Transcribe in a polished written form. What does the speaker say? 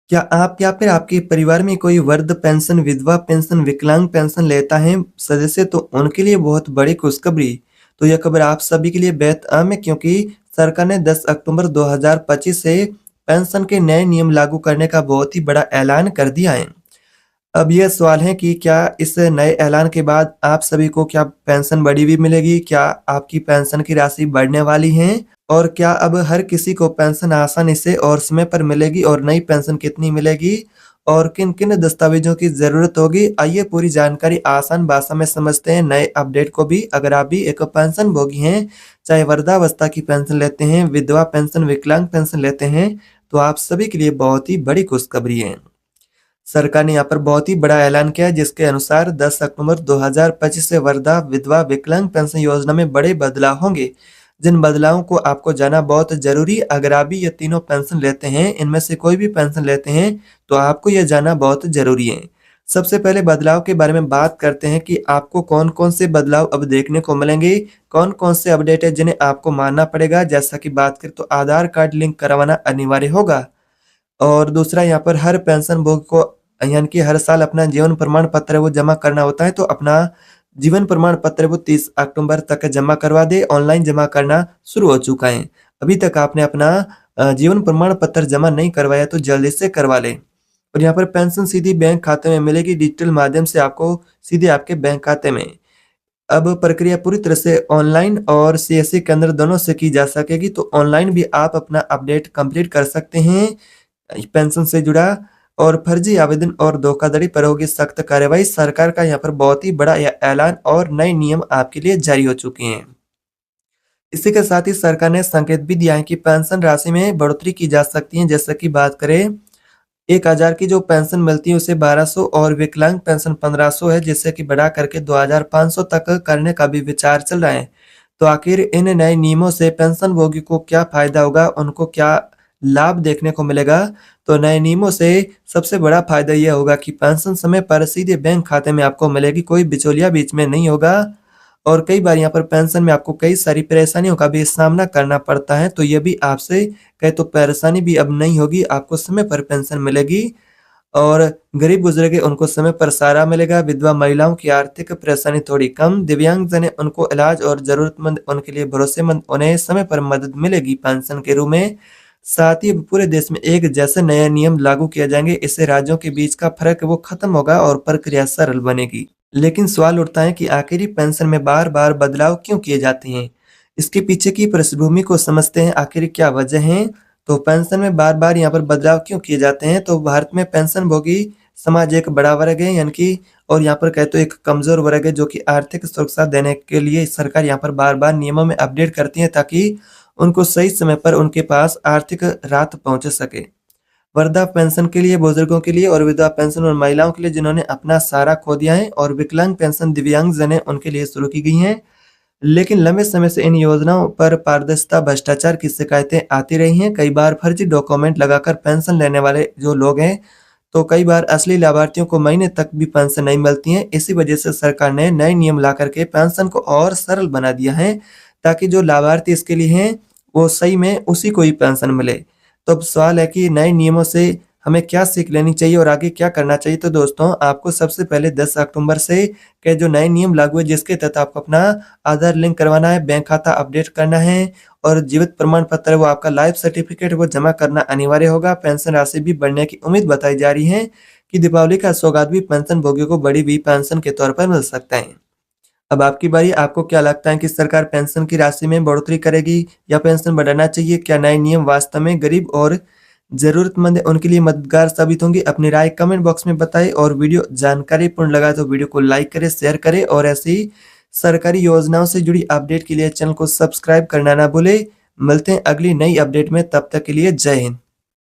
क्या आप या फिर आपके परिवार में कोई वृद्ध पेंशन, विधवा पेंशन, विकलांग पेंशन लेता है सदस्य तो उनके लिए बहुत बड़ी खुशखबरी। तो यह खबर आप सभी के लिए बेहद अहम है क्योंकि सरकार ने 10 अक्टूबर 2025 से पेंशन के नए नियम लागू करने का बहुत ही बड़ा ऐलान कर दिया है। अब यह सवाल है कि क्या इस नए ऐलान के बाद आप सभी को क्या पेंशन बढ़ी हुई मिलेगी? क्या आपकी पेंशन की राशि बढ़ने वाली है? और क्या अब हर किसी को पेंशन आसानी से और समय पर मिलेगी और नई पेंशन कितनी मिलेगी? और किन-किन दस्तावेज़ों की ज़रूरत होगी? आइए पूरी जानकारी आसान भाषा में समझते हैं नए अपडेट को भी। अगर आप भी एक पेंशन भोगी हैं, चाहे वृद्धावस्था की पेंशन लेते हैं, विधवा पेंशन, विकलांग पेंशन लेते हैं, तो आप सभी के लिए बहुत ही बड़ी खुशखबरी है। सरकार ने यहाँ पर बहुत ही बड़ा ऐलान किया है जिसके अनुसार 10 अक्टूबर 2025 से वृद्धा, विधवा, विकलांग पेंशन योजना में बड़े बदलाव होंगे। जिन बदलावों को आपको जानना बहुत ज़रूरी है, अगर आप भी ये तीनों पेंशन लेते हैं, इनमें से कोई भी पेंशन लेते हैं, तो आपको ये जानना बहुत ज़रूरी है। सबसे पहले बदलाव के बारे में बात करते हैं कि आपको कौन-कौन से बदलाव अब देखने को मिलेंगे, कौन-कौन से अपडेट है जिन्हें आपको मानना पड़ेगा। जैसा कि बात करें तो आधार कार्ड लिंक करवाना अनिवार्य होगा। और दूसरा यहाँ पर हर पेंशन भोगी को यानी कि हर साल अपना जीवन प्रमाण पत्र है वो जमा करना होता है, तो अपना जीवन प्रमाण पत्र वो 30 अक्टूबर तक जमा करवा दें। ऑनलाइन जमा करना शुरू हो चुका है। अभी तक आपने अपना जीवन प्रमाण पत्र जमा नहीं करवाया तो जल्दी से करवा लें। और यहाँ पर पेंशन सीधी बैंक खाते में मिलेगी, डिजिटल माध्यम से आपको सीधे आपके बैंक खाते में। अब प्रक्रिया पूरी तरह से ऑनलाइन और सीएससी केंद्र दोनों से की जा सकेगी, तो ऑनलाइन भी आप अपना अपडेट कंप्लीट कर सकते हैं। पेंशन से जुड़ा और फर्जी आवेदन और धोखाधड़ी पर होगी सख्त कार्रवाई। सरकार का यहाँ पर बहुत ही बड़ा यह ऐलान और नए नियम आपके लिए जारी हो चुके हैं। इसी के साथ ही सरकार ने संकेत भी दिया है कि पेंशन राशि में बढ़ोतरी की जा सकती है। जैसे कि बात करें 1000 की जो पेंशन मिलती है उसे 1200 और विकलांग पेंशन 1500 है, जिससे कि बढ़ा करके 2500 तक करने का भी विचार चल रहा है। तो आखिर इन नए नियमों से पेंशन भोगी को क्या फायदा होगा, उनको क्या लाभ देखने को मिलेगा? तो नए नियमों से सबसे बड़ा फायदा यह होगा कि पेंशन समय पर सीधे बैंक खाते में आपको मिलेगी, कोई बिचौलिया बीच में नहीं होगा। और कई बार यहाँ पर पेंशन में आपको कई सारी परेशानियों का भी सामना करना पड़ता है, तो ये भी आपसे कहे तो परेशानी भी अब नहीं होगी, आपको समय पर पेंशन मिलेगी। और गरीब गुजरे के उनको समय पर सहारा मिलेगा, विधवा महिलाओं की आर्थिक परेशानी थोड़ी कम, दिव्यांगजन है उनको इलाज और ज़रूरतमंद उनके लिए भरोसेमंद उन्हें समय पर मदद मिलेगी पेंशन के रूप में। साथ ही पूरे देश में एक जैसे नए नियम लागू किए जाएंगे, इससे राज्यों के बीच का फर्क वो खत्म होगा और प्रक्रिया सरल बनेगी। लेकिन सवाल उठता है कि आखिर पेंशन में बार-बार बदलाव क्यों किए जाते हैं? इसके पीछे की पृष्ठभूमि को समझते हैं, आखिर क्या वजह है? तो पेंशन में बार-बार यहाँ पर बदलाव क्यों किए जाते हैं? तो भारत में पेंशनभोगी समाज एक बड़ा वर्ग है, यानी कि और यहाँ पर कहें तो एक कमज़ोर वर्ग है, जो कि आर्थिक सुरक्षा देने के लिए सरकार यहाँ पर बार-बार नियमों में अपडेट करती है ताकि उनको सही समय पर उनके पास आर्थिक राहत पहुँच सके। वृद्धा पेंशन के लिए, बुजुर्गों के लिए और विधवा पेंशन और महिलाओं के लिए जिन्होंने अपना सहारा खो दिया है, और विकलांग पेंशन दिव्यांगजन है उनके लिए शुरू की गई हैं। लेकिन लंबे समय से इन योजनाओं पर पारदर्शिता, भ्रष्टाचार की शिकायतें आती रही हैं। कई बार फर्जी डॉक्यूमेंट लगाकर पेंशन लेने वाले जो लोग हैं, तो कई बार असली लाभार्थियों को महीने तक भी पेंशन नहीं मिलती है। इसी वजह से सरकार ने नए नियम ला करके पेंशन को और सरल बना दिया है, ताकि जो लाभार्थी इसके लिए हैं, वो सही में उसी को ही पेंशन मिले। तो अब सवाल है कि नए नियमों से हमें क्या सीख लेनी चाहिए और आगे क्या करना चाहिए? तो दोस्तों, आपको सबसे पहले 10 अक्टूबर से के जो नए नियम लागू है, जिसके तहत आपको अपना आधार लिंक करवाना है, बैंक खाता अपडेट करना है और जीवित प्रमाण पत्र है वो आपका लाइफ सर्टिफिकेट वो जमा करना अनिवार्य होगा। पेंशन राशि भी बढ़ने की उम्मीद बताई जा रही है कि दीपावली का सौगात भी पेंशन भोगियों को बढ़ी हुई पेंशन के तौर पर मिल सकता है। अब आपकी बारी, आपको क्या लगता है कि सरकार पेंशन की राशि में बढ़ोतरी करेगी या पेंशन बढ़ाना चाहिए? क्या नए नियम वास्तव में गरीब और ज़रूरतमंद है उनके लिए मददगार साबित होंगे? अपनी राय कमेंट बॉक्स में बताएं और वीडियो जानकारीपूर्ण लगा तो वीडियो को लाइक करें, शेयर करें और ऐसी सरकारी योजनाओं से जुड़ी अपडेट के लिए चैनल को सब्सक्राइब करना ना भूलें। मिलते हैं अगली नई अपडेट में, तब तक के लिए जय हिंद।